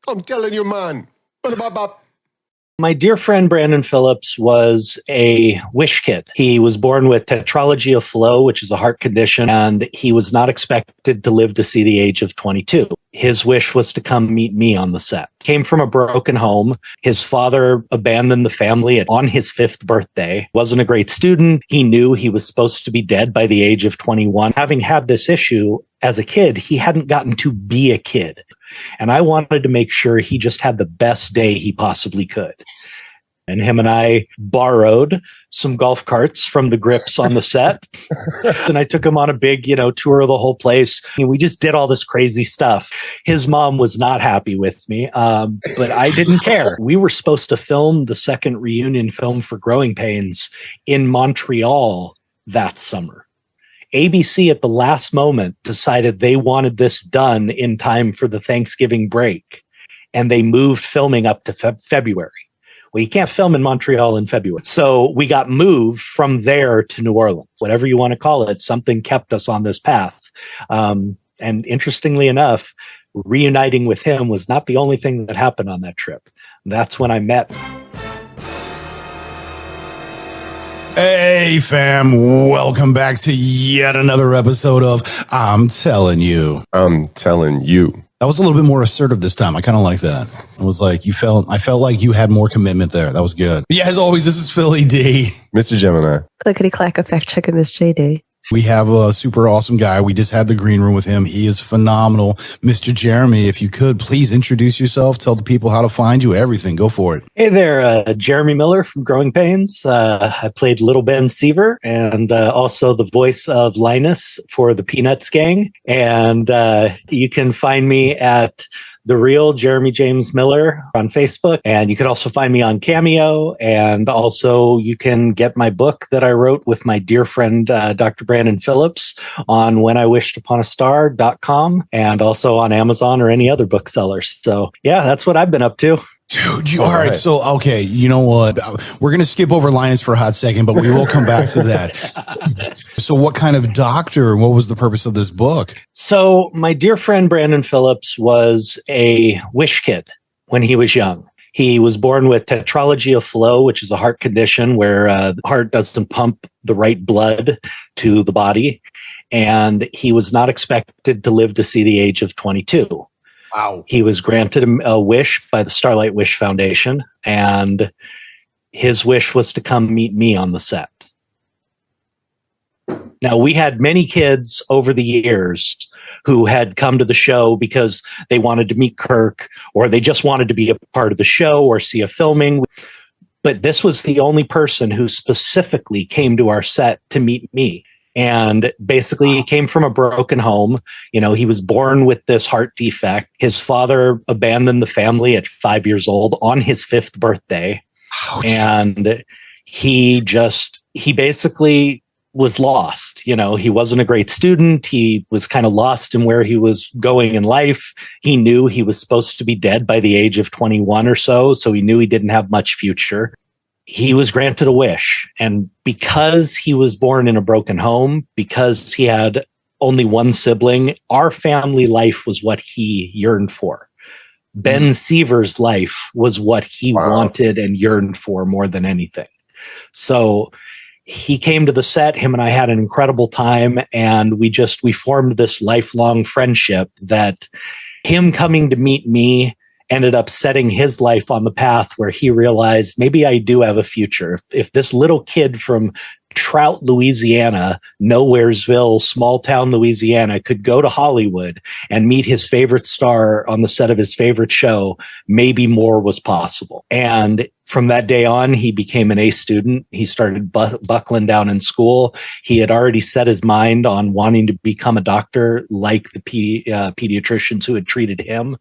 I'm telling you, man. My dear friend Brandon Phillips was a wish kid. He was born with tetralogy of Fallot, which is a heart condition, and he was not expected to live to see the age of 22. His wish was to come meet me on the set. Came from a broken home. His father abandoned the family on his 5th birthday. Wasn't a great student. He knew he was supposed to be dead by the age of 21. Having had this issue as a kid, he hadn't gotten to be a kid. And I wanted to make sure he just had the best day he possibly could. And him and I borrowed some golf carts from the Grapes on the set. And I took him on a big, tour of the whole place. And we just did all this crazy stuff. His mom was not happy with me, but I didn't care. We were supposed to film the second reunion film for Growing Pains in Montreal that summer. ABC at the last moment decided they wanted this done in time for the Thanksgiving break, and they moved filming up to February. Well, you can't film in Montreal in February. So we got moved from there to New Orleans, whatever you want to call it. Something kept us on this path. And interestingly enough, reuniting with him was not the only thing that happened on that trip. That's when I met. Hey, fam. Welcome back to yet another episode of I'm Telling You. I'm telling you. That was a little bit more assertive this time. I kind of like that. It was like I felt like you had more commitment there. That was good. But yeah, as always, this is Philly D. Mr. Gemini. Clickety clack effect checker, Miss JD. We have a super awesome guy. We just had the green room with him. He is phenomenal. Mr. Jeremy, if you could, please introduce yourself. Tell the people how to find you, everything. Go for it. Hey there, Jeremy Miller from Growing Pains. I played Little Ben Seaver and also the voice of Linus for the Peanuts gang. And you can find me at The Real Jeremy James Miller on Facebook. And you can also find me on Cameo. And also you can get my book that I wrote with my dear friend, Dr. Brandon Phillips on whenIwishedUponAstar.com and also on Amazon or any other booksellers. So yeah, that's what I've been up to. Dude, all right. So, okay, you know what? We're going to skip over Linus for a hot second, but we will come back to that. So what kind of doctor, what was the purpose of this book? So my dear friend Brandon Phillips was a wish kid when he was young. He was born with tetralogy of Fallot, which is a heart condition where the heart doesn't pump the right blood to the body. And he was not expected to live to see the age of 22. Wow. He was granted a wish by the Starlight Wish Foundation, and his wish was to come meet me on the set. Now, we had many kids over the years who had come to the show because they wanted to meet Kirk, or they just wanted to be a part of the show or see a filming. But this was the only person who specifically came to our set to meet me. And basically, he came from a broken home. He was born with this heart defect. His father abandoned the family at 5 years old on his 5th birthday. Ouch. And he basically was lost. He wasn't a great student. He was kind of lost in where he was going in life. He knew he was supposed to be dead by the age of 21 or so. So he knew he didn't have much future. He was granted a wish. And because he was born in a broken home, because he had only one sibling, our family life was what he yearned for. Ben Seaver's life was what he wanted and yearned for more than anything. So he came to the set. Him and I had an incredible time. And we formed this lifelong friendship that him coming to meet me ended up setting his life on the path where he realized maybe I do have a future. If this little kid from Trout, Louisiana, Nowheresville, small town Louisiana, could go to Hollywood and meet his favorite star on the set of his favorite show, maybe more was possible. And from that day on, he became an A student. He started buckling down in school. He had already set his mind on wanting to become a doctor like the pediatricians who had treated him.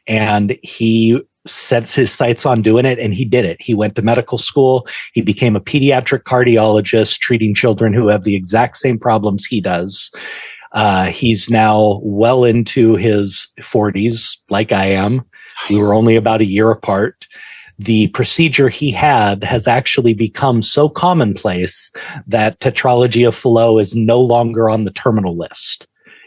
And he sets his sights on doing it, and he did it. He went to medical school. He became a pediatric cardiologist, treating children who have the exact same problems he does. He's now well into his 40s, like I am. Nice. We were only about a year apart. The procedure he had has actually become so commonplace that tetralogy of Fallot is no longer on the terminal list.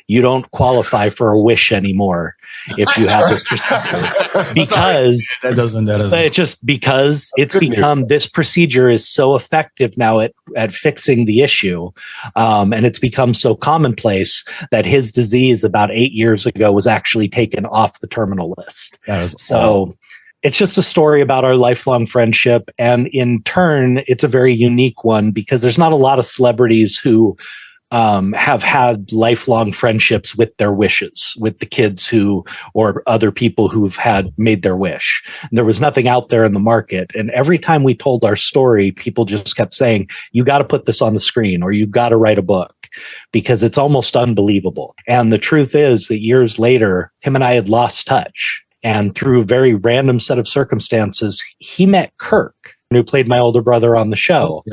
you don't qualify for a wish anymore if you have this procedure. Because that doesn't. it's just because it's Good become, this procedure is so effective now at fixing the issue. And it's become so commonplace that his disease about 8 years ago was actually taken off the terminal list. So it's just a story about our lifelong friendship. And in turn, it's a very unique one because there's not a lot of celebrities who have had lifelong friendships with their wishes, with the kids or other people who've made their wish. And there was nothing out there in the market. And every time we told our story, people just kept saying, you got to put this on the screen, or you got to write a book, because it's almost unbelievable. And the truth is that years later, him and I had lost touch. And through a very random set of circumstances, he met Kirk, who played my older brother on the show,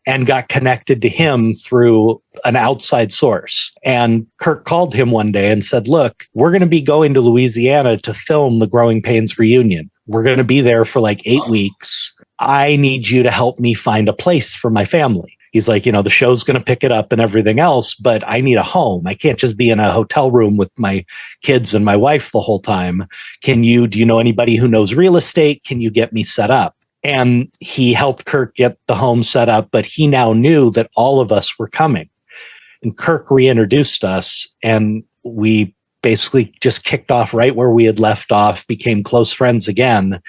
and got connected to him through an outside source. And Kirk called him one day and said, look, we're going to be going to Louisiana to film the Growing Pains reunion. We're going to be there for like 8 weeks. I need you to help me find a place for my family. He's like, the show's going to pick it up and everything else, but I need a home. I can't just be in a hotel room with my kids and my wife the whole time. Do you know anybody who knows real estate? Can you get me set up? And he helped Kirk get the home set up, but he now knew that all of us were coming. And Kirk reintroduced us, and we basically just kicked off right where we had left off, became close friends again.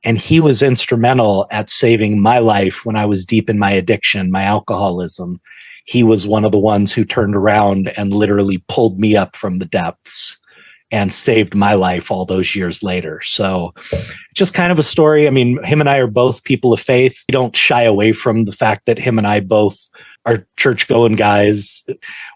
And he was instrumental at saving my life when I was deep in my addiction, my alcoholism. He was one of the ones who turned around and literally pulled me up from the depths and saved my life all those years later. So just kind of a story. I mean, him and I are both people of faith. We don't shy away from the fact that him and I both are church-going guys.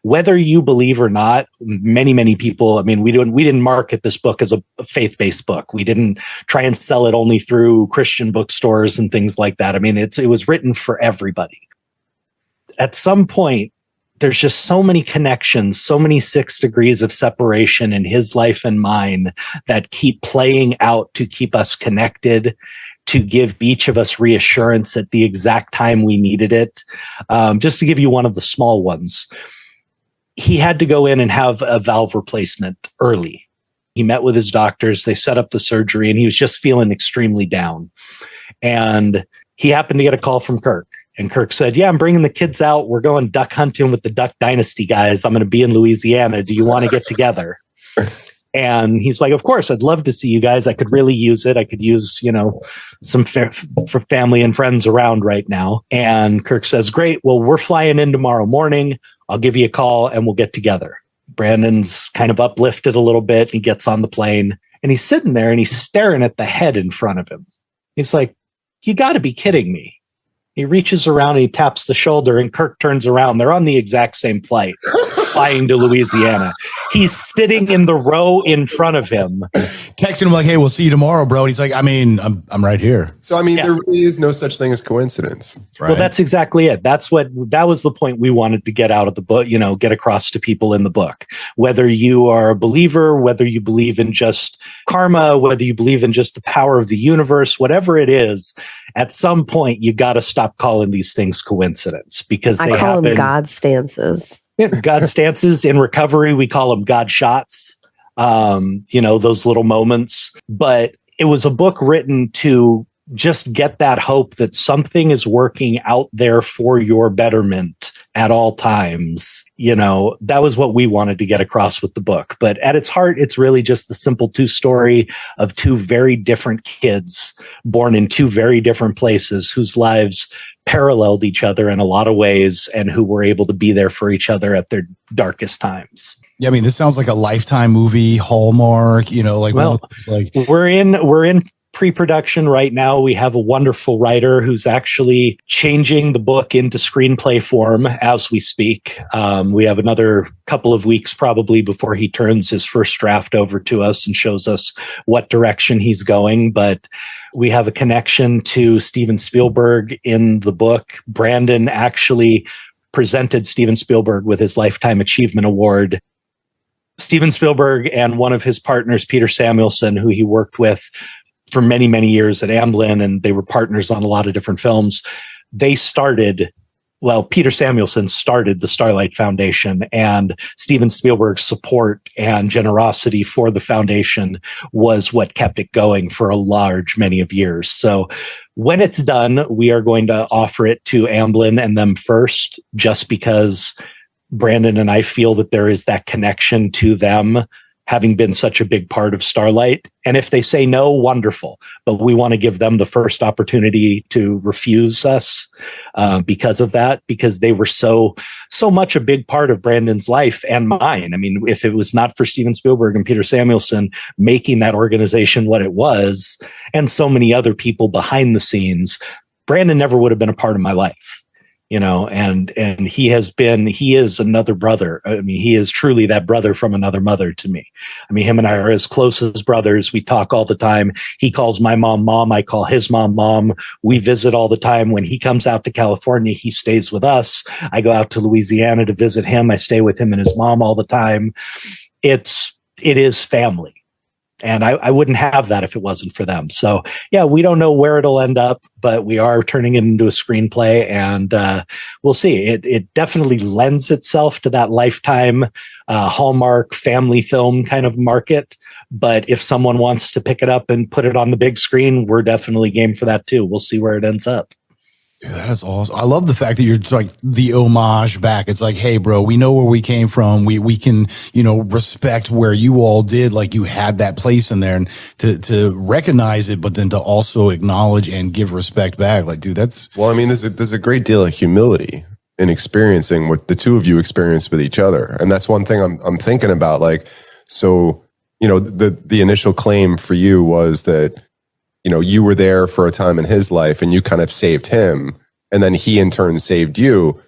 Whether you believe or not, many people, I mean, we didn't market this book as a faith-based book. We didn't try and sell it only through Christian bookstores and things like that. I mean, it was written for everybody. At some point, there's just so many connections, so many 6 degrees of separation in his life and mine that keep playing out to keep us connected, to give each of us reassurance at the exact time we needed it. Just to give you one of the small ones, he had to go in and have a valve replacement early. He met with his doctors, they set up the surgery, and he was just feeling extremely down. And he happened to get a call from Kirk. And Kirk said, yeah, I'm bringing the kids out. We're going duck hunting with the Duck Dynasty guys. I'm going to be in Louisiana. Do you want to get together? And he's like, of course, I'd love to see you guys. I could really use it. I could use, some for family and friends around right now. And Kirk says, great. Well, we're flying in tomorrow morning. I'll give you a call and we'll get together. Brandon's kind of uplifted a little bit. He gets on the plane and he's sitting there and he's staring at the head in front of him. He's like, you got to be kidding me. He reaches around and he taps the shoulder and Kirk turns around. They're on the exact same flight, flying to Louisiana. He's sitting in the row in front of him. Texting him like, hey, we'll see you tomorrow, bro. And he's like, I mean, I'm right here. So, I mean, there really is no such thing as coincidence. Right? Well, that's exactly it. That was the point we wanted to get out of the book, get across to people in the book. Whether you are a believer, whether you believe in just karma, whether you believe in just the power of the universe, whatever it is, at some point, you got to stop calling these things coincidence because they happen. I call them God stances. Yeah, God stances. In recovery, we call them God shots. Those little moments. But it was a book written to just get that hope that something is working out there for your betterment at all times. That was what we wanted to get across with the book. But at its heart, it's really just the simple 2 story of 2 very different kids born in 2 very different places whose lives paralleled each other in a lot of ways and who were able to be there for each other at their darkest times. Yeah, I mean, this sounds like a Lifetime movie, Hallmark, we're in pre-production right now. We have a wonderful writer who's actually changing the book into screenplay form as we speak. We have another couple of weeks probably before he turns his first draft over to us and shows us what direction he's going. But we have a connection to Steven Spielberg in the book. Brandon actually presented Steven Spielberg with his Lifetime Achievement Award. Steven Spielberg and one of his partners, Peter Samuelson, who he worked with for many, many years at Amblin, and they were partners on a lot of different films. They started well, Peter Samuelson started the Starlight Foundation, and Steven Spielberg's support and generosity for the foundation was what kept it going for a large many of years. So when it's done, we are going to offer it to Amblin and them first, just because Brandon and I feel that there is that connection to them having been such a big part of Starlight. And if they say no, wonderful. But we want to give them the first opportunity to refuse us because of that, because they were so much a big part of Brandon's life and mine. I mean, if it was not for Steven Spielberg and Peter Samuelson making that organization what it was, and so many other people behind the scenes, Brandon never would have been a part of my life. You know, and he is another brother. I mean, he is truly that brother from another mother to me. I mean, him and I are as close as brothers. We talk all the time. He calls my mom, Mom. I call his mom, Mom. We visit all the time. When he comes out to California, he stays with us. I go out to Louisiana to visit him. I stay with him and his mom all the time. It is family. And I wouldn't have that if it wasn't for them. So, yeah, we don't know where it'll end up, but we are turning it into a screenplay, and we'll see. It definitely lends itself to that Lifetime Hallmark family film kind of market. But if someone wants to pick it up and put it on the big screen, we're definitely game for that too. We'll see where it ends up. Dude, that is awesome. I love the fact that you're like the homage back. It's like, hey, bro, we know where we came from. We can, respect where you all did. Like, you had that place in there, and to recognize it, but then to also acknowledge and give respect back. Like, dude, that's. Well, I mean, there's a great deal of humility in experiencing what the two of you experienced with each other. And that's one thing I'm thinking about. Like, so, the initial claim for you was that, you were there for a time in his life and you kind of saved him, and then he in turn saved you.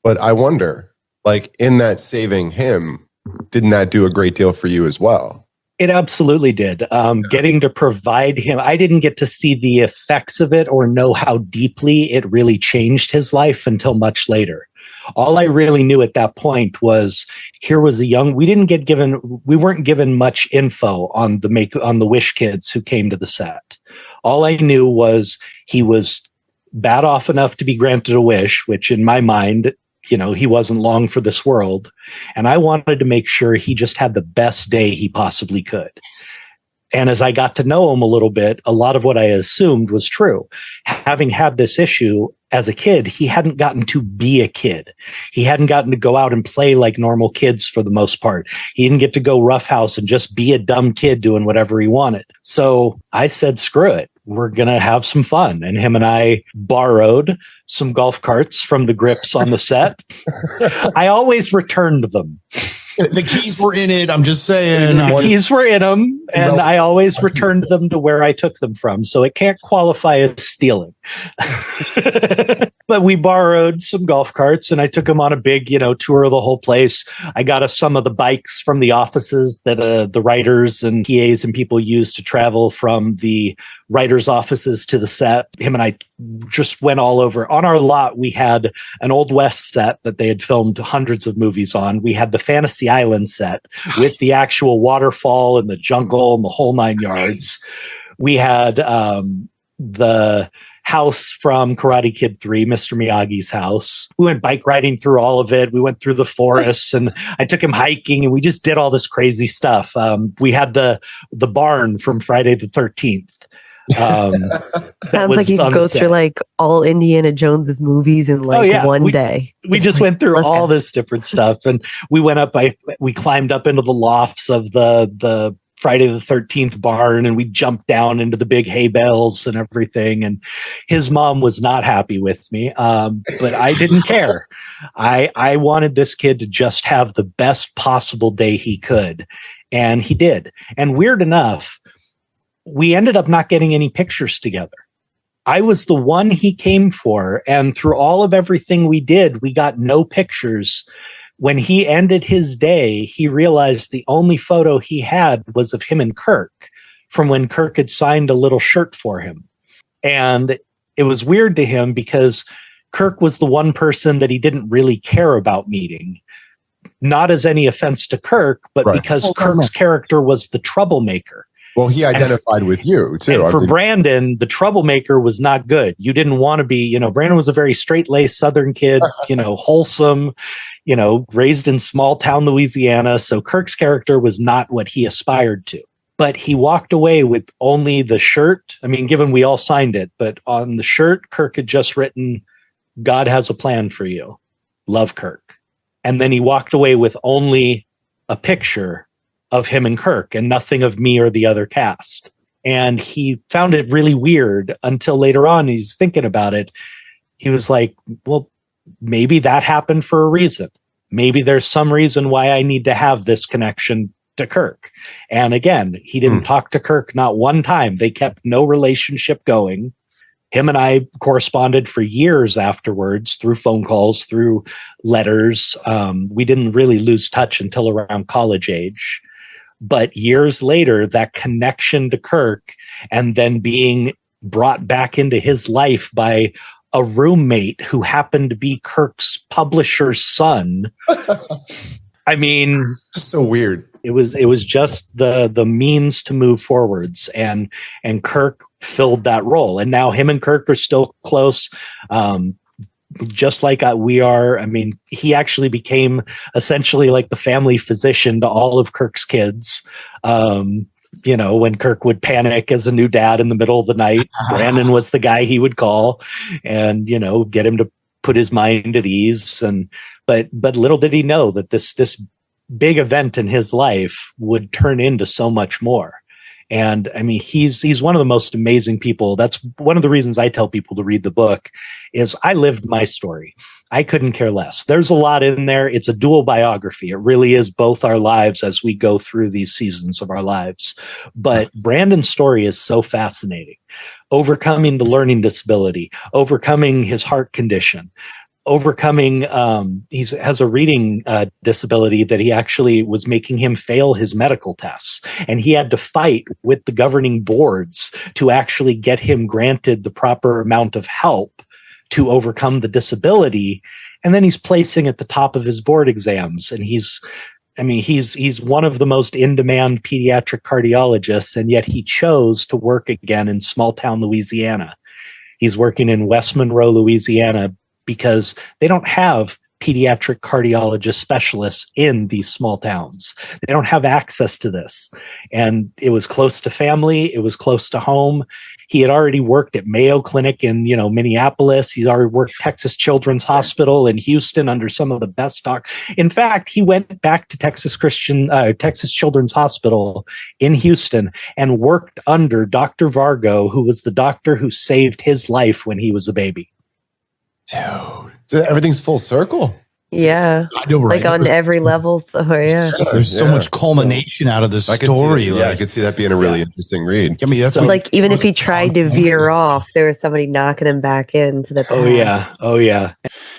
But I wonder, like, in that saving him, didn't that do a great deal for you as well? It absolutely did. Getting to provide him, I didn't get to see the effects of it or know how deeply it really changed his life until much later. All I really knew at that point was here was a young, we weren't given much info on the Wish kids who came to the set. All I knew was he was bad off enough to be granted a wish, which in my mind, he wasn't long for this world. And I wanted to make sure he just had the best day he possibly could. And as I got to know him a little bit, a lot of what I assumed was true. Having had this issue as a kid, he hadn't gotten to be a kid. He hadn't gotten to go out and play like normal kids for the most part. He didn't get to go roughhouse and just be a dumb kid doing whatever he wanted. So I said, screw it. We're going to have some fun. And him and I borrowed some golf carts from the grips on the set. I always returned them. The keys were in it. I'm just saying. The keys were in them, and I always returned them to where I took them from. So it can't qualify as stealing. But we borrowed some golf carts, and I took them on a big, tour of the whole place. I got us some of the bikes from the offices that the writers and PAs and people use to travel from the writers' offices to the set. Him and I just went all over. On our lot, we had an Old West set that they had filmed hundreds of movies on. We had the Fantasy Island set with the actual waterfall and the jungle and the whole 9 yards. We had the house from Karate Kid 3, Mr. Miyagi's house. We went bike riding through all of it. We went through the forests, and I took him hiking, and we just did all this crazy stuff. We had the barn from Friday the 13th. Sounds like you could go through like all Indiana Jones's movies in one day. We just went through all this different stuff, and we went up. We climbed up into the lofts of the Friday the 13th barn, and we jumped down into the big hay bales and everything. And his mom was not happy with me, but I didn't care. I wanted this kid to just have the best possible day he could, and he did. And weird enough, we ended up not getting any pictures together. I was the one he came for, and through all of everything we did, we got no pictures. When he ended his day, he realized the only photo he had was of him and Kirk from when Kirk had signed a little shirt for him. And it was weird to him because Kirk was the one person that he didn't really care about meeting. Not as any offense to Kirk, but because Kirk's character was the troublemaker. Well, he identified with you too. And for Brandon, the troublemaker was not good. You didn't want to be, Brandon was a very straight-laced Southern kid, wholesome, raised in small town Louisiana. So Kirk's character was not what he aspired to. But he walked away with only the shirt. I mean, given we all signed it, but on the shirt, Kirk had just written, "God has a plan for you. Love, Kirk." And then he walked away with only a picture of him and Kirk and nothing of me or the other cast. And he found it really weird until later on. He's thinking about it. He was like, well, maybe that happened for a reason. Maybe there's some reason why I need to have this connection to Kirk. And again, he didn't talk to Kirk not one time. They kept no relationship going. Him and I corresponded for years afterwards through phone calls, through letters. We didn't really lose touch until around college age. But years later, that connection to Kirk and then being brought back into his life by a roommate who happened to be Kirk's publisher's son. I mean, just so weird. It was just the means to move forwards, and Kirk filled that role. And now him and Kirk are still close. Just like we are. I mean, he actually became essentially like the family physician to all of Kirk's kids. When Kirk would panic as a new dad in the middle of the night, Brandon was the guy he would call and, get him to put his mind at ease. But little did he know that this big event in his life would turn into so much more. And I mean, he's one of the most amazing people. That's one of the reasons I tell people to read the book is I lived my story. I couldn't care less. There's a lot in there. It's a dual biography. It really is both our lives as we go through these seasons of our lives. But Brandon's story is so fascinating. Overcoming the learning disability, overcoming his heart condition, overcoming he has a reading disability that he actually was making him fail his medical tests, and he had to fight with the governing boards to actually get him granted the proper amount of help to overcome the disability. And then he's placing at the top of his board exams, and he's one of the most in-demand pediatric cardiologists, and yet he chose to work again in small town Louisiana. He's working in West Monroe, Louisiana, because they don't have pediatric cardiologist specialists in these small towns. They don't have access to this. And it was close to family. It was close to home. He had already worked at Mayo Clinic in, Minneapolis. He's already worked Texas Children's Hospital in Houston under some of the best In fact, he went back to Texas Children's Hospital in Houston and worked under Dr. Vargo, who was the doctor who saved his life when he was a baby. Dude, so everything's full circle. Yeah, I know, right? Like on every level. So yeah, there's so much culmination out of this story. I could see that being a really interesting read. I mean, that's like even if he tried to veer off, there was somebody knocking him back in for the path. Oh yeah.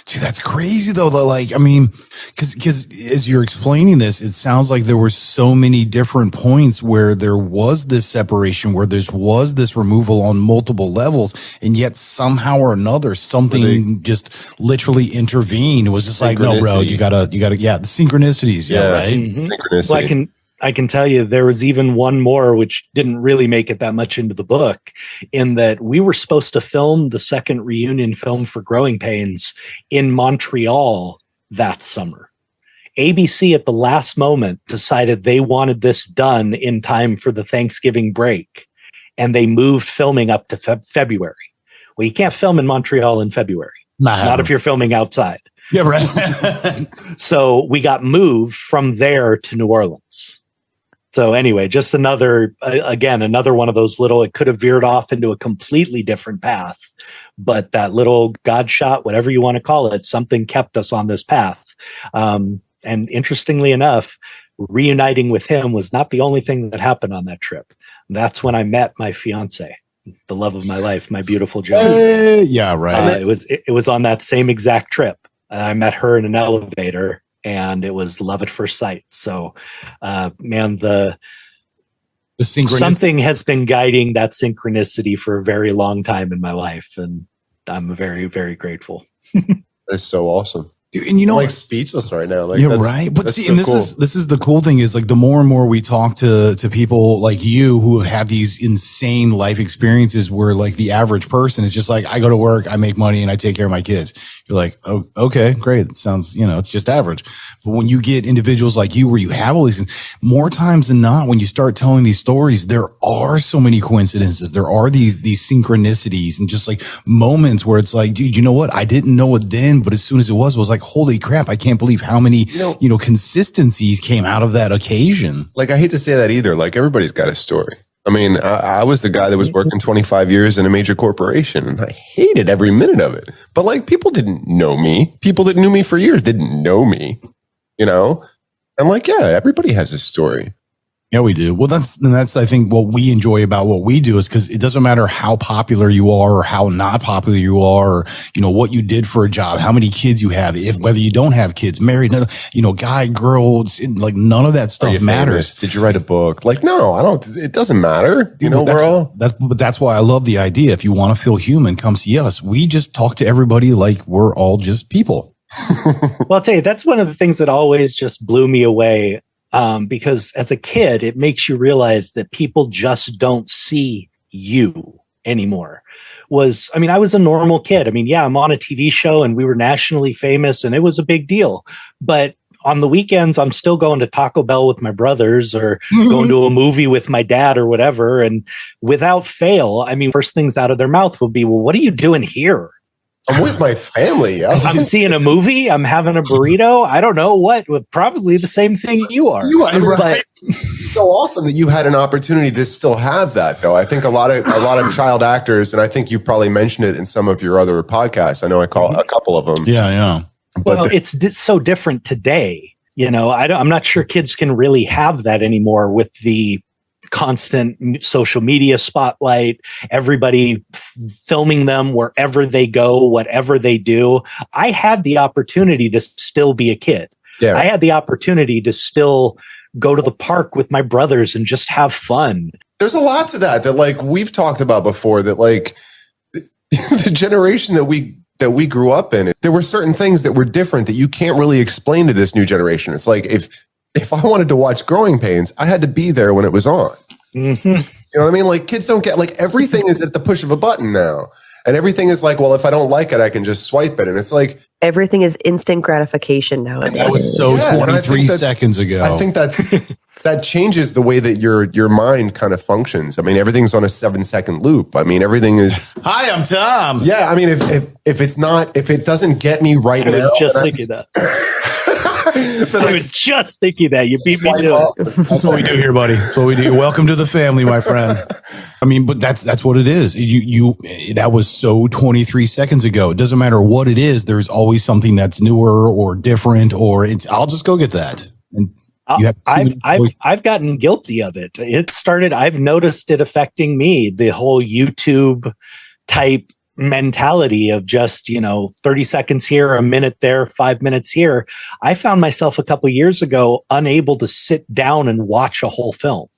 Dude, that's crazy though. Like, I mean, because as you're explaining this, it sounds like there were so many different points where there was this separation, where there was this removal on multiple levels, and yet somehow or another, something just literally intervened. It was just like, no, bro, you gotta, the synchronicities, right? Mm-hmm. Synchronicity. Well, I can tell you there was even one more which didn't really make it that much into the book, in that we were supposed to film the second reunion film for Growing Pains in Montreal that summer. ABC at the last moment decided they wanted this done in time for the Thanksgiving break, and they moved filming up to February. Well, you can't film in Montreal in February, not if you're filming outside. Yeah, right. So we got moved from there to New Orleans. So anyway, just another one of those little, it could have veered off into a completely different path, but that little God shot, whatever you want to call it, something kept us on this path. And interestingly enough, reuniting with him was not the only thing that happened on that trip. That's when I met my fiance, the love of my life, my beautiful Joan. Yeah, right. It was on that same exact trip. I met her in an elevator, and it was love at first sight. So, man, the something has been guiding that synchronicity for a very long time in my life, and I'm very, very grateful. That's so awesome. And you know, like speechless right now. Like, you're right. But see, so and this cool. is the cool thing is like the more and more we talk to people like you who have had these insane life experiences where like the average person is just like, I go to work, I make money, and I take care of my kids. You're like, oh, okay, great. It sounds, it's just average. But when you get individuals like you where you have all these things, more times than not, when you start telling these stories, there are so many coincidences. There are these synchronicities and just like moments where it's like, dude, you know what? I didn't know it then, but as soon as it was like, holy crap, I can't believe how many, consistencies came out of that occasion. Like, I hate to say that either. Like, everybody's got a story. I mean, I was the guy that was working 25 years in a major corporation, and I hated every minute of it. But like, people didn't know me. People that knew me for years didn't know me, And like, yeah, everybody has a story. Yeah, we do. Well, that's I think what we enjoy about what we do is because it doesn't matter how popular you are or how not popular you are, or what you did for a job, how many kids you have, whether you don't have kids, married, guy, girl, like none of that stuff matters. Famous? Did you write a book? Like, no, I don't. It doesn't matter. That's why I love the idea. If you want to feel human, come see us. We just talk to everybody like we're all just people. Well, I'll tell you, that's one of the things that always just blew me away. Because as a kid, it makes you realize that people just don't see you anymore. I was a normal kid. I'm on a TV show and we were nationally famous and it was a big deal. But on the weekends, I'm still going to Taco Bell with my brothers or going to a movie with my dad or whatever. And without fail, first things out of their mouth would be, well, what are you doing here? I'm with my family. I'm seeing a movie. I'm having a burrito. I don't know what. Probably the same thing you are. You are, right? It's so awesome that you had an opportunity to still have that, though. I think a lot of child actors, and I think you probably mentioned it in some of your other podcasts. I know I call a couple of them. Yeah. Well, it's so different today. I'm not sure kids can really have that anymore with the constant social media spotlight, everybody filming them wherever they go, whatever they do. I had the opportunity to still be a kid. Yeah. I had the opportunity to still go to the park with my brothers and just have fun. There's a lot to that like we've talked about before, that like the generation that we grew up in, there were certain things that were different that you can't really explain to this new generation. It's like if I wanted to watch Growing Pains, I had to be there when it was on. Mm-hmm. You know what I mean? Like, kids don't get, like, everything is at the push of a button now. And everything is like, well, if I don't like it, I can just swipe it. And it's like, everything is instant gratification nowadays. That was so 23 seconds ago. I think that changes the way that your mind kind of functions. Everything's on a 7-second loop. Everything is. Hi, I'm Tom. Yeah. If it doesn't get me right now. I was just thinking that. I was just thinking that. You beat me to it. That's what we do here, buddy. That's what we do. Welcome to the family, my friend. But that's what it is. That was so 23 seconds ago. It doesn't matter what it is. There's always something that's newer or different, or I'll just go get that. And I've gotten guilty of it. I've noticed it affecting me, the whole YouTube type mentality of just 30 seconds here, a minute there, 5 minutes here. I found myself a couple of years ago unable to sit down and watch a whole film.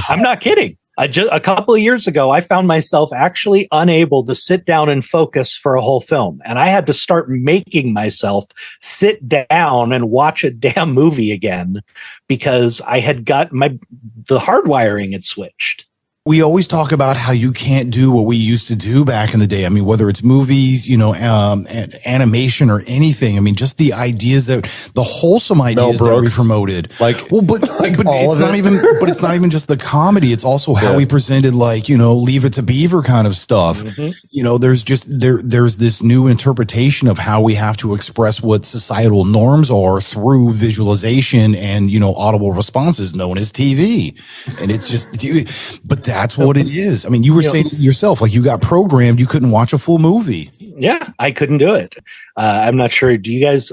I'm not kidding. A couple of years ago, I found myself actually unable to sit down and focus for a whole film, and I had to start making myself sit down and watch a damn movie again because I had got the hardwiring had switched. We always talk about how you can't do what we used to do back in the day. Whether it's movies, animation or anything. Just the ideas that the wholesome ideas that we promoted. but it's not even just the comedy. It's also how we presented, Leave It to Beaver kind of stuff. Mm-hmm. There's this new interpretation of how we have to express what societal norms are through visualization and, audible responses known as TV. And it's just, but that's what it is. You were saying yourself, like, you got programmed, you couldn't watch a full movie. Yeah, I couldn't do it. I'm not sure. You guys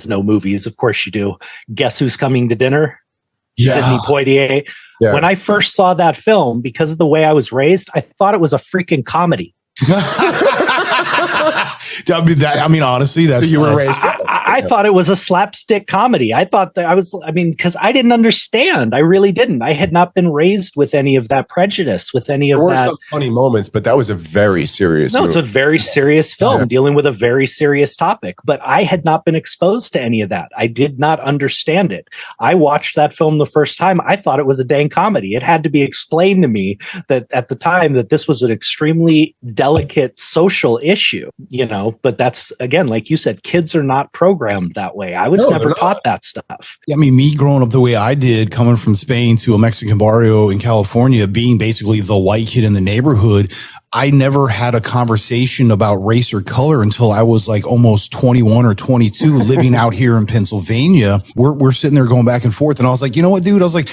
know movies. Of course you do. Guess Who's Coming to Dinner? Yeah. Sidney Poitier. Yeah. When I first saw that film, because of the way I was raised, I thought it was a freaking comedy. Honestly, that's. So you were raised. I thought it was a slapstick comedy. I thought that because I didn't understand. I really didn't. I had not been raised with any of that prejudice, with any of that. There were some funny moments, but that was a very serious movie. It's a very serious film dealing with a very serious topic, but I had not been exposed to any of that. I did not understand it. I watched that film the first time. I thought it was a dang comedy. It had to be explained to me that at the time that this was an extremely delicate social issue, but that's, again, like you said, kids are not programmed that way. I was never taught that stuff. Yeah, I mean, me growing up the way I did, coming from Spain to a Mexican barrio in California, being basically the white kid in the neighborhood, I never had a conversation about race or color until I was like almost 21 or 22 living out here in Pennsylvania. We're sitting there going back and forth. And I was like, you know what, dude? I was like,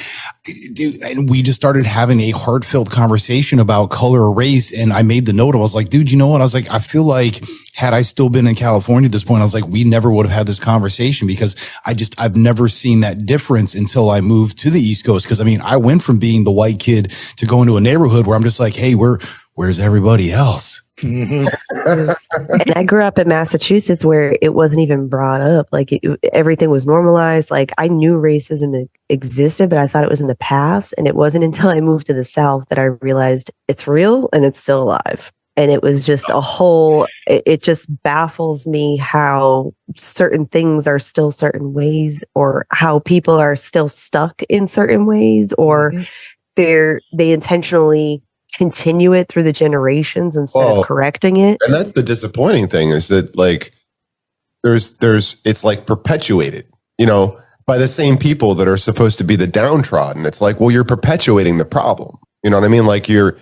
dude, and we just started having a heartfelt conversation about color or race. And I made the note. I was like, dude, you know what? I was like, I feel like had I still been in California at this point, I was like, we never would have had this conversation because I've never seen that difference until I moved to the East Coast. Cause I mean, I went from being the white kid to going to a neighborhood where I'm just like, hey, where's everybody else? And I grew up in Massachusetts where it wasn't even brought up. Like everything was normalized. Like I knew racism existed, but I thought it was in the past. And it wasn't until I moved to the South that I realized it's real and it's still alive. And it was just it just baffles me how certain things are still certain ways, or how people are still stuck in certain ways, or they intentionally continue it through the generations instead of correcting it. And that's the disappointing thing, is that like it's like perpetuated, by the same people that are supposed to be the downtrodden. It's like, well, you're perpetuating the problem. You know what I mean? Like you're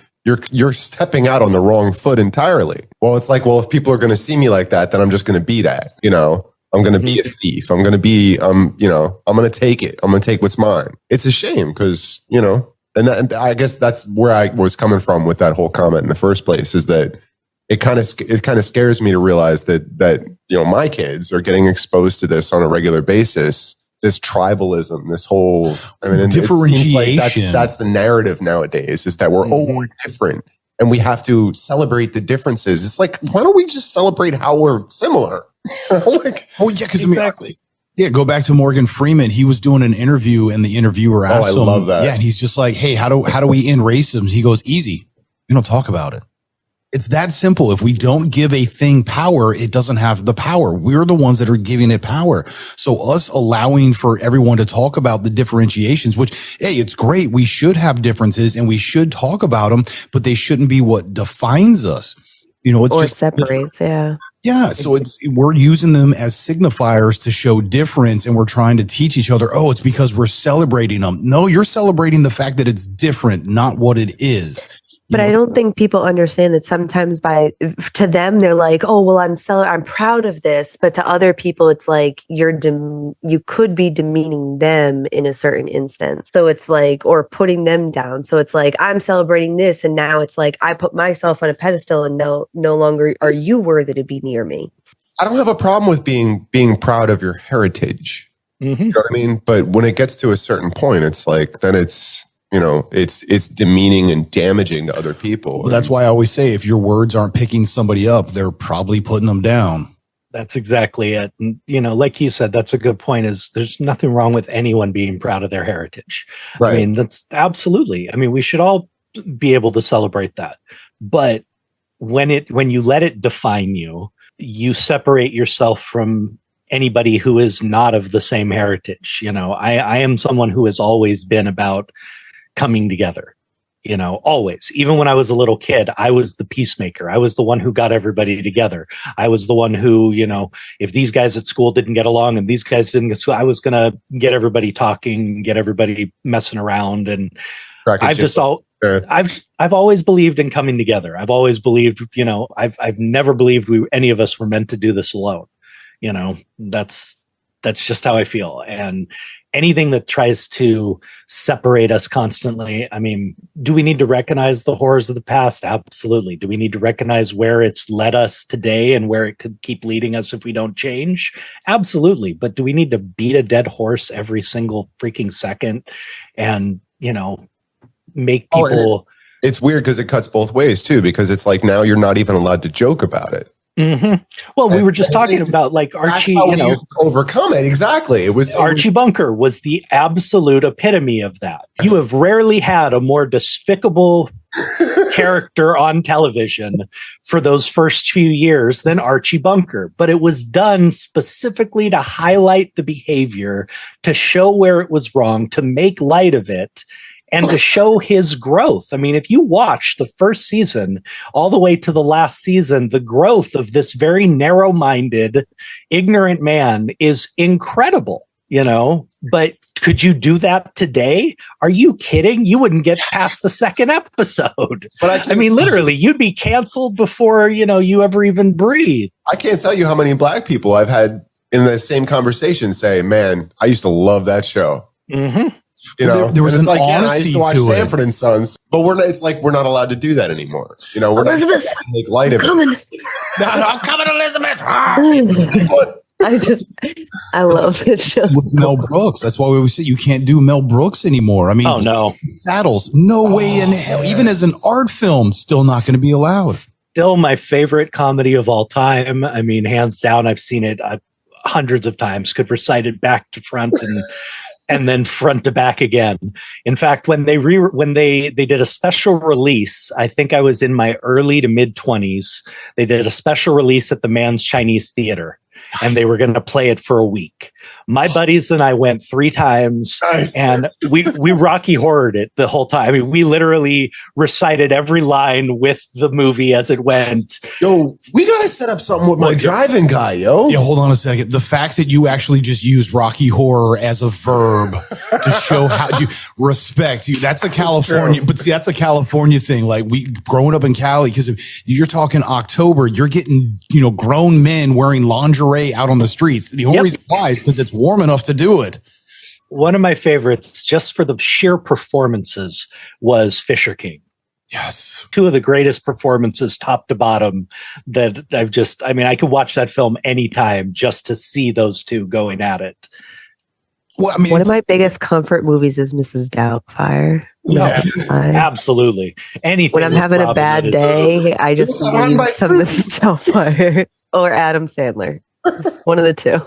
stepping out on the wrong foot entirely. Well, it's like, well, if people are going to see me like that, then I'm just going to be that, I'm going to be a thief. I'm going to be, I'm going to take it. I'm going to take what's mine. It's a shame because, and I guess that's where I was coming from with that whole comment in the first place, is that it kind of scares me to realize that my kids are getting exposed to this on a regular basis. This tribalism, this whole differentiation. Like that's the narrative nowadays, is that we're different and we have to celebrate the differences. It's like, why don't we just celebrate how we're similar? Because exactly. Go back to Morgan Freeman. He was doing an interview and the interviewer asked him. I love that. Yeah, and he's just like, hey, how do we end racism? He goes, easy. We don't talk about it. It's that simple. If we don't give a thing power, it doesn't have the power. We're the ones that are giving it power. So us allowing for everyone to talk about the differentiations, which, hey, it's great. We should have differences and we should talk about them, but they shouldn't be what defines us. It's or just separates. Yeah. Yeah. So we're using them as signifiers to show difference, and we're trying to teach each other, oh, it's because we're celebrating them. No, you're celebrating the fact that it's different, not what it is. But I don't think people understand that sometimes to them, they're like, oh, well, I'm proud of this. But to other people, it's like you could be demeaning them in a certain instance. So it's like, or putting them down. So it's like, I'm celebrating this. And now it's like, I put myself on a pedestal and no longer are you worthy to be near me. I don't have a problem with being proud of your heritage. Mm-hmm. You know what I mean? But when it gets to a certain point, it's like, then it's demeaning and damaging to other people. Well, that's why I always say, if your words aren't picking somebody up, they're probably putting them down. That's exactly it. And, like you said, that's a good point, is there's nothing wrong with anyone being proud of their heritage. Right. I mean, that's absolutely. I mean, we should all be able to celebrate that. But when you let it define you, you separate yourself from anybody who is not of the same heritage. I am someone who has always been about coming together, always. Even when I was a little kid, I was the peacemaker. I was the one who got everybody together. I was the one who, if these guys at school didn't get along and these guys didn't get, so I was going to get everybody talking, get everybody messing around. And I've always believed in coming together. I've always believed, I've never believed any of us were meant to do this alone. That's just how I feel. And anything that tries to separate us constantly, I mean, do we need to recognize the horrors of the past? Absolutely. Do we need to recognize where it's led us today and where it could keep leading us if we don't change? Absolutely. But do we need to beat a dead horse every single freaking second and, make people... It's weird because it cuts both ways too, because it's like now you're not even allowed to joke about it. Well, we were just talking about like Archie, That's how we used to overcome it. Exactly. Archie Bunker was the absolute epitome of that. You have rarely had a more despicable character on television for those first few years than Archie Bunker. But it was done specifically to highlight the behavior, to show where it was wrong, to make light of it, and to show his growth. I mean, if you watch the first season all the way to the last season, the growth of this very narrow-minded, ignorant man is incredible, you know? But could you do that today? Are you kidding? You wouldn't get past the second episode. But I mean, literally, you'd be canceled before, you ever even breathe. I can't tell you how many black people I've had in the same conversation say, man, I used to love that show. Mm-hmm. There was an honesty I used to watch to Sanford and Sons, but it's like we're not allowed to do that anymore. We're Elizabeth, not make light of coming. it. I'm coming, Elizabeth. I love this show. With Mel Brooks. That's why we always say you can't do Mel Brooks anymore. I mean, oh no, Saddles, no way in hell. Even as an art film, still not going to be allowed. Still my favorite comedy of all time. I mean, hands down, I've seen it hundreds of times. Could recite it back to front and then front to back again. In fact, when they did a special release, I think I was in my early to mid 20s. They did a special release at the Mann's Chinese Theater, and they were going to play it for a week. My buddies and I went 3 times, and we Rocky Horrored it the whole time. I mean, we literally recited every line with the movie as it went. Yo, we got to set up something with my driving guy, yo. Yeah, hold on a second. The fact that you actually just use Rocky Horror as a verb to show how you respect you, that's a California, but see, that's a California thing. Like we growing up in Cali, because if you're talking October, you're getting, grown men wearing lingerie out on the streets. The only reason why is because it's warm enough to do it. One of my favorites, just for the sheer performances, was Fisher King. Yes. 2 of the greatest performances, top to bottom, that I could watch that film anytime just to see those 2 going at it. Well, I mean, one of my biggest comfort movies is Mrs. Doubtfire. Yeah, absolutely. Anything. When I'm having a bad day, I just need some Mrs. Doubtfire or Adam Sandler. It's one of the 2.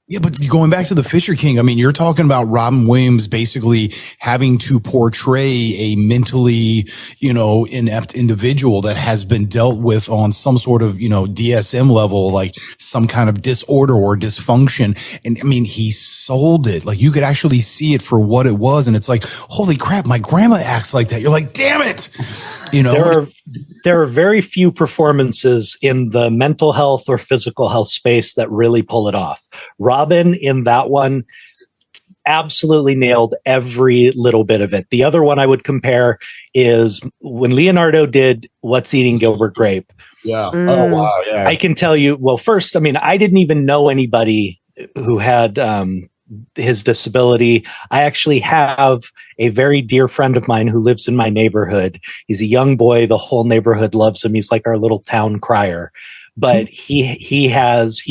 Yeah, but going back to the Fisher King, I mean, you're talking about Robin Williams basically having to portray a mentally, inept individual that has been dealt with on some sort of, DSM level, like some kind of disorder or dysfunction. And I mean, he sold it. Like you could actually see it for what it was. And it's like, holy crap, my grandma acts like that. You're like, damn it. There are very few performances in the mental health or physical health space that really pull it off. Robin in that one absolutely nailed every little bit of it. The other one I would compare is when Leonardo did What's Eating Gilbert Grape. Yeah. Oh, wow. Yeah. I can tell you, well, first, I mean, I didn't even know anybody who had his disability. I actually have a very dear friend of mine who lives in my neighborhood. He's a young boy. The whole neighborhood loves him. He's like our little town crier. But he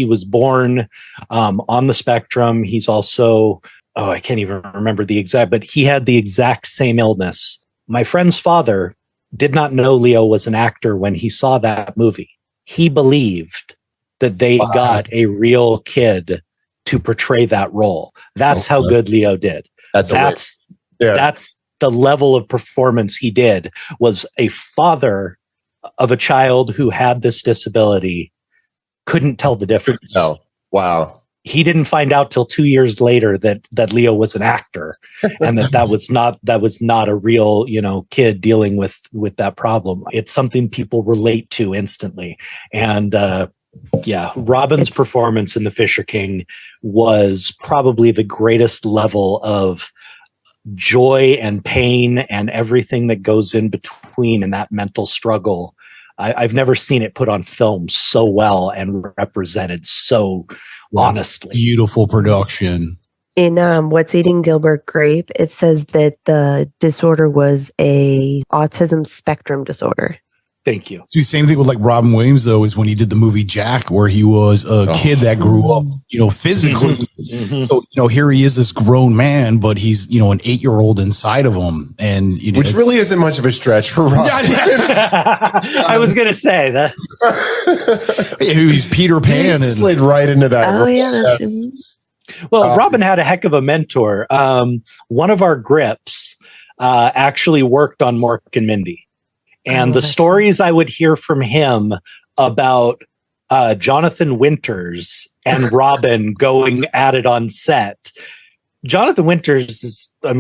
was born on the spectrum. He's also, I can't even remember the exact, but he had the exact same illness. My friend's father did not know Leo was an actor when he saw that movie. He believed that they got a real kid to portray that role. That's how good Leo did. That's the level of performance he did. Was a father of a child who had this disability, couldn't tell the difference. Oh, wow. He didn't find out till 2 years later that Leo was an actor and that was not a real, kid dealing with that problem. It's something people relate to instantly. And, Robin's performance in The Fisher King was probably the greatest level of joy and pain and everything that goes in between in that mental struggle. I've never seen it put on film so well and represented so honestly. Beautiful production. In What's Eating Gilbert Grape, it says that the disorder was a autism spectrum disorder. Thank you. See, same thing with like Robin Williams, though, is when he did the movie Jack, where he was a kid that grew up, physically. So, here he is, this grown man, but he's, an 8-year-old inside of him. And, which really isn't much of a stretch for Robin. I was going to say that. He's Peter Pan. He slid right into that. Oh, yeah. Well, Robin had a heck of a mentor. One of our grips actually worked on Mork and Mindy. And the stories I would hear from him about Jonathan Winters and Robin going at it on set. Jonathan Winters is, I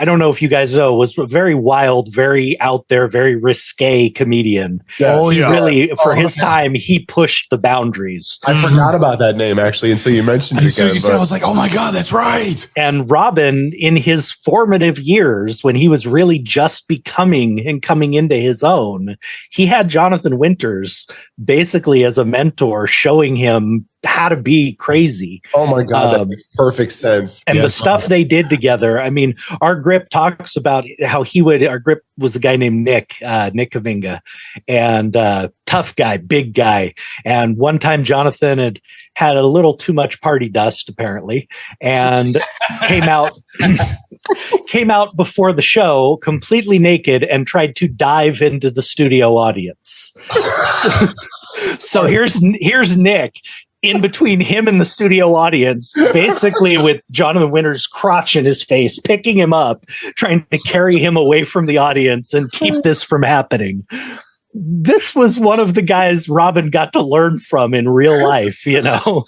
don't know if you guys know, was a very wild, very out there, very risque comedian. Yeah. He really, for his time, he pushed the boundaries. I forgot about that name, actually, until you mentioned it again. As soon as you said it, I was like, oh my God, that's right. And Robin, in his formative years, when he was really just becoming and coming into his own, he had Jonathan Winters basically as a mentor, showing him how to be crazy. Oh my God, that makes perfect sense. And the stuff they did together. Our grip talks about how our grip was a guy named Nick Kavinga, and tough guy, big guy. And one time Jonathan had a little too much party dust, apparently, and came out before the show completely naked and tried to dive into the studio audience. So here's Nick in between him and the studio audience, basically with Jonathan Winters' crotch in his face, picking him up, trying to carry him away from the audience and keep this from happening. This was one of the guys Robin got to learn from in real life,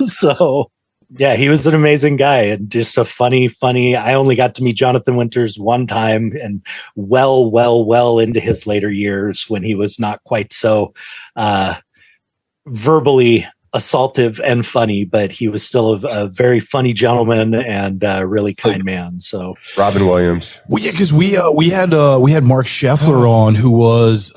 So, yeah, he was an amazing guy and just a funny. I only got to meet Jonathan Winters one time, and well into his later years when he was not quite so verbally assaultive and funny, but he was still a very funny gentleman and a really kind man. So Robin Williams. Well, yeah, because we had Mark Scheffler on, who was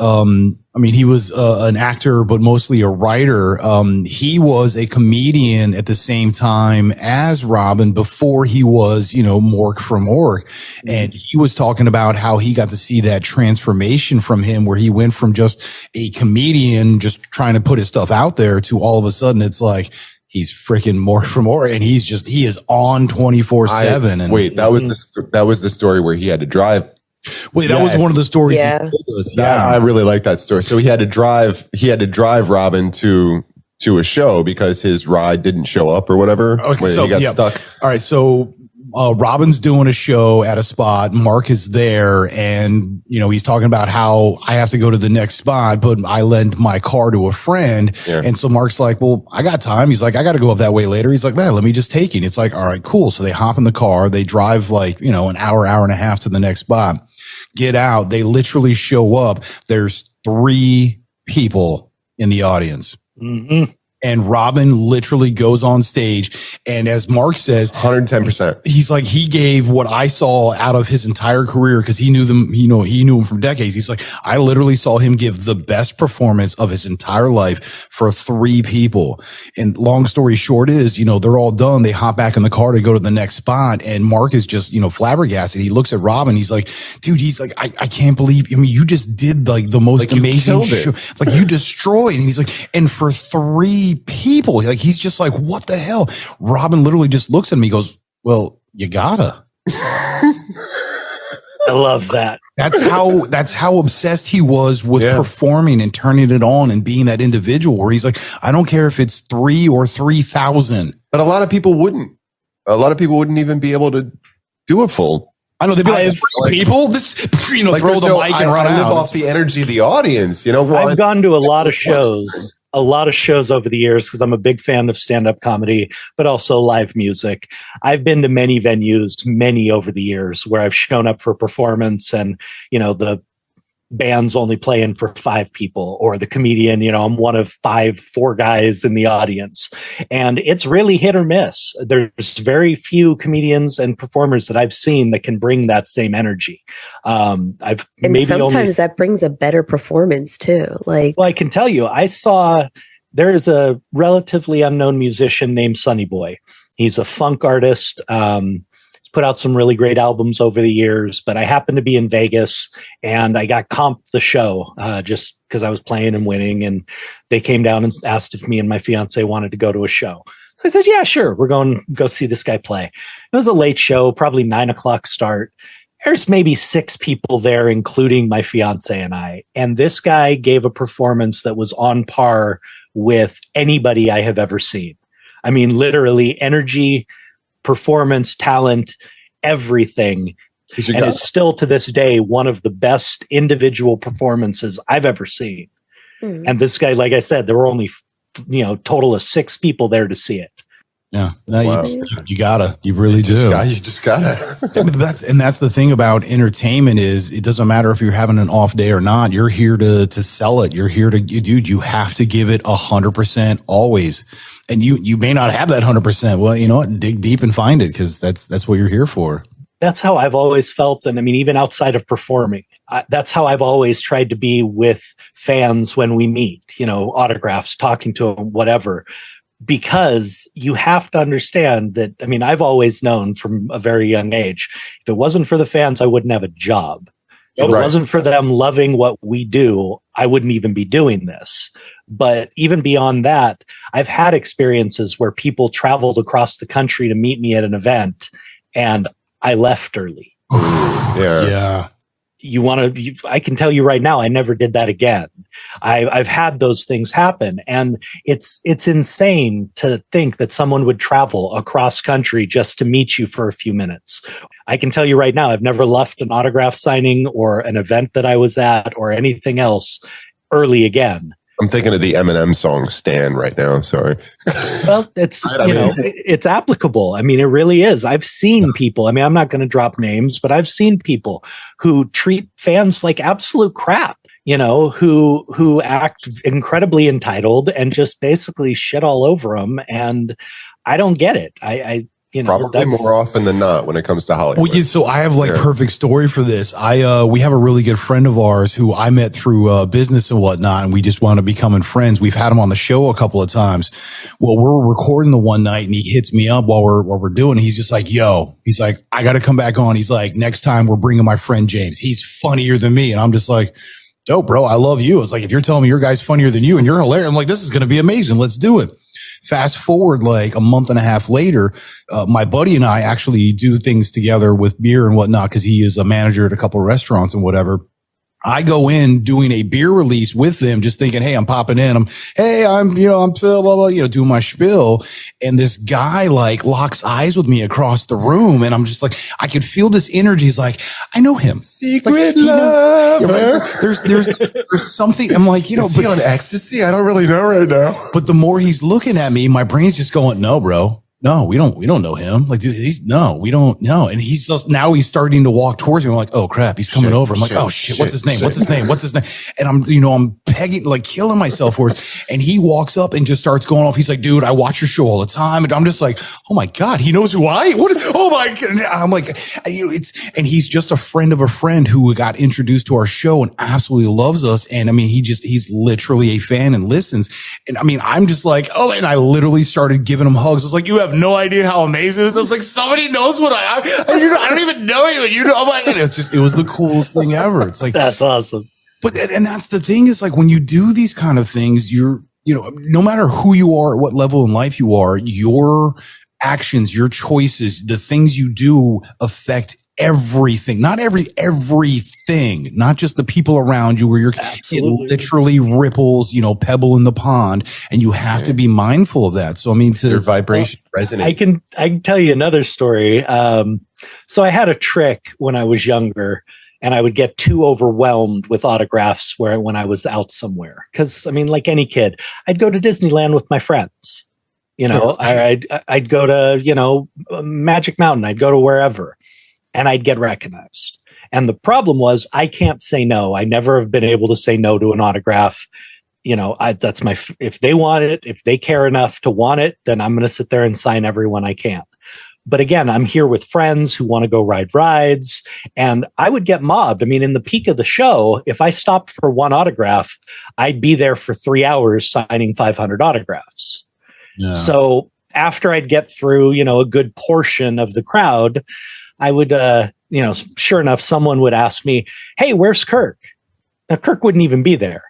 he was an actor, but mostly a writer. He was a comedian at the same time as Robin before he was, Mork from Ork. And he was talking about how he got to see that transformation from him, where he went from just a comedian, just trying to put his stuff out there, to all of a sudden it's like, he's freaking Mork from Ork, and he is on 24/7. And wait, that was the story where he had to drive. Wait, that was one of the stories. Yeah. He told us. Yeah, I really like that story. So he had to drive Robin to a show because his ride didn't show up or whatever. Okay, he got stuck. All right, so Robin's doing a show at a spot. Mark is there, and he's talking about how I have to go to the next spot, but I lent my car to a friend. Yeah. And so Mark's like, well, I got time. He's like, I got to go up that way later. He's like, man, let me just take you. And it's like, all right, cool. So they hop in the car. They drive an hour and a half to the next spot. Get out. They literally show up. There's 3 people in the audience. Mm-hmm. And Robin literally goes on stage, and as Mark says, 110%. He's like, he gave what I saw out of his entire career, because he knew them, he knew him from decades. He's like, I literally saw him give the best performance of his entire life for 3 people. And long story short is, they're all done. They hop back in the car to go to the next spot, and Mark is just, flabbergasted. He looks at Robin. He's like, dude, I can't believe, you just did like the most amazing show. Like, you destroyed. And he's like, and for 3 people, like, he's just like, what the hell? Robin literally just looks at me, goes, well, you gotta. I love that. That's how obsessed he was with performing and turning it on and being that individual, where he's like, I don't care if it's 3 or 3,000. But a lot of people wouldn't. A lot of people wouldn't even be able to do a full. I know, they'd be like, people, this, throw the mic and run out. I live off the energy of the audience. I've gone to a lot of shows. Over the years, because I'm a big fan of stand-up comedy, but also live music. I've been to many venues, many over the years, where I've shown up for a performance and, the band's only playing for 5 people, or the comedian, I'm one of 4 guys in the audience. And it's really hit or miss. There's very few comedians and performers that I've seen that can bring that same energy. Sometimes that brings a better performance too. Well, I can tell you, there's a relatively unknown musician named Sonny Boy. He's a funk artist. put out some really great albums over the years, but I happened to be in Vegas and I got comped the show just because I was playing and winning. And they came down and asked if me and my fiance wanted to go to a show. So I said, yeah, sure. We're going to go see this guy play. It was a late show, probably 9:00 start. There's maybe 6 people there, including my fiance and I. And this guy gave a performance that was on par with anybody I have ever seen. I mean, literally energy, performance, talent, everything. And it's still to this day one of the best individual performances I've ever seen. And this guy, like I said, there were only total of 6 people there to see it. Yeah, no, wow. You really do. You just gotta. That's the thing about entertainment is it doesn't matter if you're having an off day or not. You're here to sell it. You're here dude, you have to give it 100% always. And you may not have that 100%. Well, you know what? Dig deep and find it, because that's what you're here for. That's how I've always felt. And I mean, even outside of performing, that's how I've always tried to be with fans when we meet, autographs, talking to them, whatever. Because you have to understand that, I mean, I've always known from a very young age, if it wasn't for the fans, I wouldn't have a job. If it wasn't for them loving what we do, I wouldn't even be doing this. But even beyond that, I've had experiences where people traveled across the country to meet me at an event and I left early. Yeah. I can tell you right now, I never did that again. I've had those things happen, and it's insane to think that someone would travel across country just to meet you for a few minutes. I can tell you right now, I've never left an autograph signing or an event that I was at or anything else early again. I'm thinking of the Eminem song "Stan" right now. Sorry. Well, it's applicable. I mean, it really is. I've seen people. I mean, I'm not going to drop names, but I've seen people who treat fans like absolute crap. Who act incredibly entitled and just basically shit all over them. And I don't get it. Probably more often than not when it comes to Hollywood. Well, so I have perfect story for this. We have a really good friend of ours who I met through business and whatnot, and we just wound up becoming friends. We've had him on the show a couple of times. Well, we're recording the one night, and he hits me up while we're doing it. He's just like, he's like, I got to come back on. He's like, next time we're bringing my friend James. He's funnier than me. And I'm just like, dope, bro. I love you. It's like, if you're telling me your guy's funnier than you and you're hilarious, I'm like, this is going to be amazing. Let's do it. Fast forward like a month and a half later, my buddy and I actually do things together with beer and whatnot, because he is a manager at a couple of restaurants and whatever. I go in doing a beer release with them, just thinking, hey, I'm popping in. I'm Phil, blah, blah, doing my spiel. And this guy locks eyes with me across the room. And I'm just like, I could feel this energy. He's like, I know him. Secret lover. There's something. I'm like, is he on ecstasy? I don't really know right now. But the more he's looking at me, my brain's just going, no, bro. No, we don't know him. Like, dude, we don't know. And he's he's starting to walk towards me. I'm like, oh crap, he's coming over. I'm like, oh shit, what's his name? What's his name? What's his name? And I'm pegging, killing myself for it. And he walks up and just starts going off. He's like, dude, I watch your show all the time. And I'm just like, oh my God, he knows who I am. Oh my God. I'm like, and he's just a friend of a friend who got introduced to our show and absolutely loves us. And I mean, he's literally a fan and listens. And I mean, I'm just like, oh, and I literally started giving him hugs. I was like, you have no idea how amazing this is. It's like, somebody knows what I don't even know you. Oh my God. It was the coolest thing ever. It's like, that's awesome. But, and that's the thing is when you do these kind of things, no matter who you are, at what level in life you are, your actions, your choices, the things you do affect everything, not everything, not just the people around you, where it literally ripples, pebble in the pond, and you have to be mindful of that. So, I mean, your vibration resonates. I can tell you another story. So I had a trick when I was younger, and I would get too overwhelmed with autographs when I was out somewhere. Cause I mean, like any kid, I'd go to Disneyland with my friends, I'd go to, Magic Mountain. I'd go to wherever. And I'd get recognized. And the problem was, I can't say no. I never have been able to say no to an autograph. If they want it, if they care enough to want it, then I'm going to sit there and sign everyone I can. But again, I'm here with friends who want to go ride rides, and I would get mobbed. I mean, in the peak of the show, if I stopped for one autograph, I'd be there for 3 hours signing 500 autographs. Yeah. So after I'd get through, a good portion of the crowd, I would, sure enough, someone would ask me, "Hey, where's Kirk?" Now, Kirk wouldn't even be there.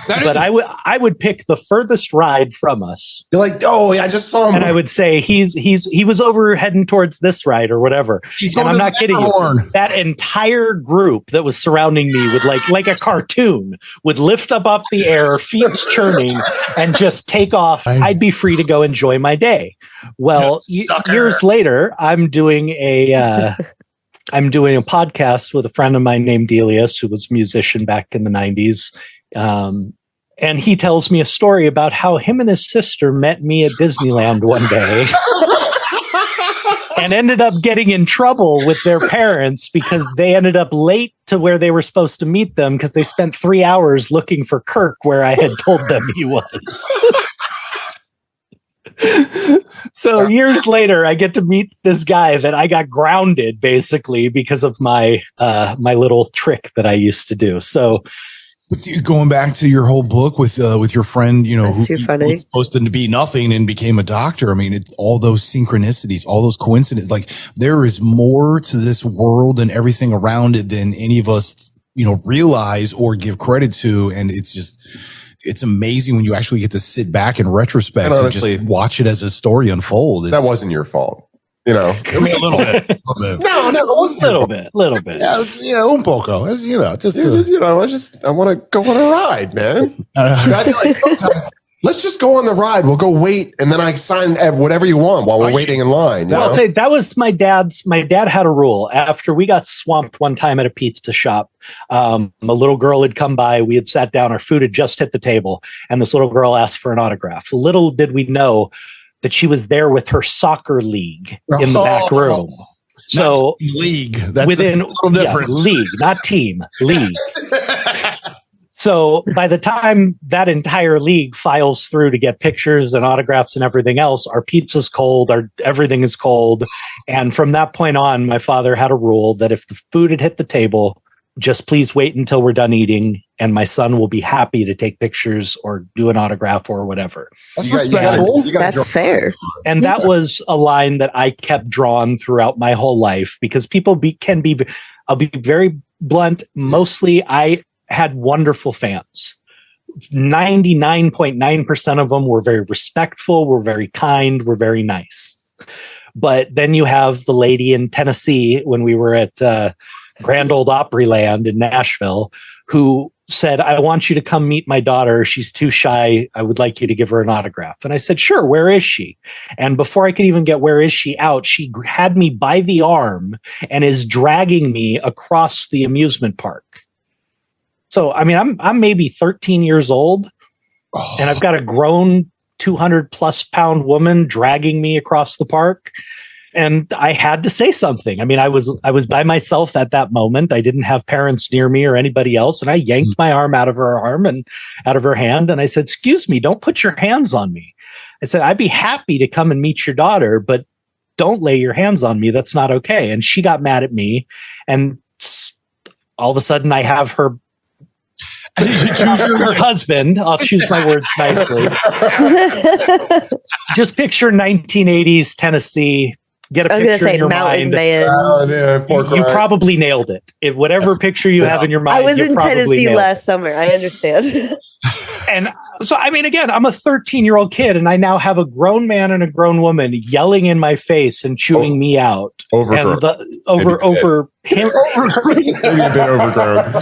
But I would pick the furthest ride from us. You're like, oh, yeah, I just saw him. And I would say he was over heading towards this ride or whatever. And I'm not kidding you. That entire group that was surrounding me would like a cartoon would lift up the air, feet churning, and just take off. I'd be free to go enjoy my day. Well, years later, I'm doing a podcast with a friend of mine named Delius, who was a musician back in the 90s. And he tells me a story about how him and his sister met me at Disneyland one day and ended up getting in trouble with their parents because they ended up late to where they were supposed to meet them because they spent 3 hours looking for Kirk where I had told them he was. So years later, I get to meet this guy that I got grounded basically because of my little trick that I used to do. So going back to your whole book with your friend, That's who too funny. was supposed to be nothing and became a doctor. I mean, it's all those synchronicities, all those coincidences. Like there is more to this world and everything around it than any of us, realize or give credit to. And it's amazing when you actually get to sit back in retrospect and honestly, just watch it as a story unfold. That wasn't your fault. I mean, a little bit. No, it wasn't a little bit. Yeah, it was, un poco. It's, I want to go on a ride, man. I'd be like, oh, guys, let's just go on the ride. We'll go wait, and then I sign whatever you want while we're waiting in line. I'll tell you, that was my dad's. My dad had a rule. After we got swamped one time at a pizza shop, a little girl had come by. We had sat down. Our food had just hit the table, and this little girl asked for an autograph. Little did we know that she was there with her soccer league in the back room. So league, that's within a little different. League, not team, league. So by the time that entire league files through to get pictures and autographs and everything else, our pizza's cold, everything is cold. And from that point on, my father had a rule that if the food had hit the table, just please wait until we're done eating, and my son will be happy to take pictures or do an autograph or whatever. That's respectful. That's fair. And that was a line that I kept drawing throughout my whole life because people I'll be very blunt. Mostly I had wonderful fans. 99.9% of them were very respectful, were very kind, were very nice. But then you have the lady in Tennessee when we were at Grand Old Opryland in Nashville, who said, "I want you to come meet my daughter. She's too shy. I would like you to give her an autograph." And I said, "Sure, where is she?" And before I could even get "where is she" out, she had me by the arm and is dragging me across the amusement park. So, I mean, I'm maybe 13 years old, and I've got a grown 200 plus pound woman dragging me across the park. And I had to say something. I mean, I was by myself at that moment. I didn't have parents near me or anybody else. And I yanked my arm out of her arm and out of her hand. And I said, "Excuse me, don't put your hands on me." I said, "I'd be happy to come and meet your daughter, but don't lay your hands on me. That's not okay." And she got mad at me. And all of a sudden I have her husband. I'll choose my words nicely. Just picture 1980s Tennessee. Get a picture in your mind. Man. You probably nailed it. Whatever picture you have in your mind. I was in Tennessee last summer. I understand. And so, I mean, again, I'm a 13-year-old kid, and I now have a grown man and a grown woman yelling in my face and chewing me out. Over him. Maybe a bit overgrown.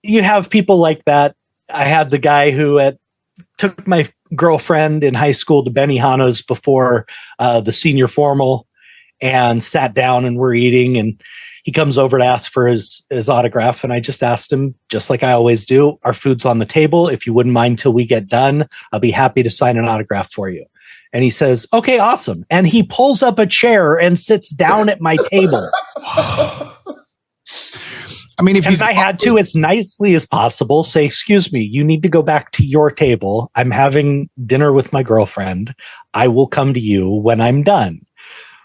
You have people like that. I had the guy who took my girlfriend in high school to Benihana's before the senior formal and sat down and we're eating, and he comes over to ask for his autograph. And I just asked him, just like I always do, "Our food's on the table. If you wouldn't mind till we get done, I'll be happy to sign an autograph for you." And he says, "Okay, awesome." And he pulls up a chair and sits down at my table. I mean, if I had to, as nicely as possible, say, "Excuse me, you need to go back to your table. I'm having dinner with my girlfriend. I will come to you when I'm done."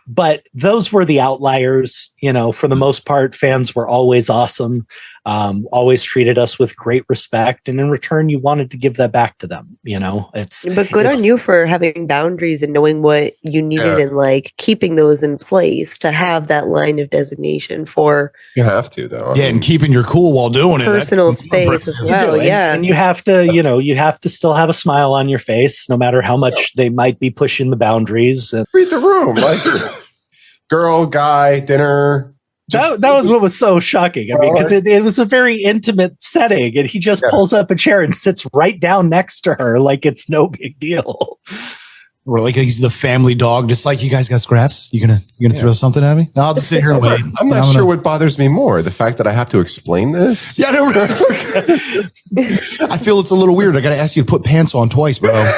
But those were the outliers. For the most part, fans were always awesome. always treated us with great respect. And in return, you wanted to give that back to them. But good on you for having boundaries and knowing what you needed and like keeping those in place to have that line of designation for. You have to, though. And keeping your cool while doing personal space as well. And you have to, you have to still have a smile on your face, no matter how much they might be pushing the boundaries. Read the room, like girl, guy, dinner. That was what was so shocking. I mean, because it was a very intimate setting, and he just pulls up a chair and sits right down next to her like it's no big deal. Or like he's the family dog, just like, you guys got scraps? You gonna throw something at me? No, I'll just sit here and wait. I'm not sure what bothers me more, the fact that I have to explain this. Yeah, I feel it's a little weird. I got to ask you to put pants on twice, bro.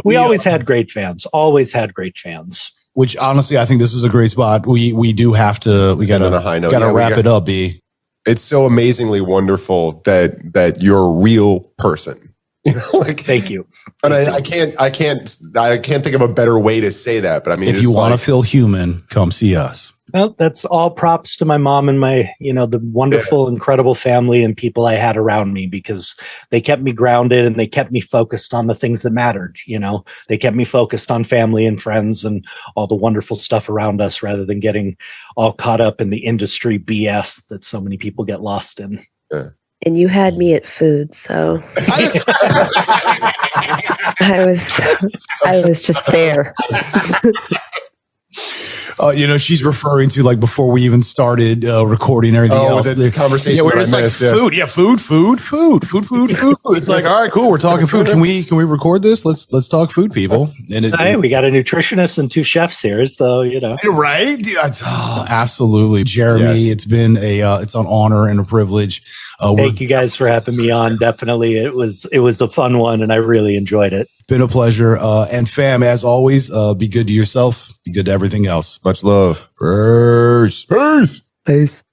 We always had great fans. Always had great fans. Which honestly, I think this is a great spot. We do have to. We got to wrap it up. B. It's so amazingly wonderful that you're a real person. Thank you. And I can't think of a better way to say that. But I mean, if you want to feel human, come see us. Well, that's all props to my mom and my, the wonderful, incredible family and people I had around me, because they kept me grounded and they kept me focused on the things that mattered. They kept me focused on family and friends and all the wonderful stuff around us, rather than getting all caught up in the industry BS that so many people get lost in. Yeah. And you had me at food, so I was just there. She's referring to, like, before we even started recording everything else. The conversation. Yeah, we're just like food. Yeah, food. It's like, all right, cool. We're talking food. Can we record this? Let's talk food, people. And we got a nutritionist and 2 chefs here, so right? Absolutely, Jeremy. Yes. It's been it's an honor and a privilege. Thank you guys for having me on. Definitely, it was a fun one, and I really enjoyed it. Been a pleasure. And fam, as always, be good to yourself. Be good to everything else. Much love. Peace. Peace.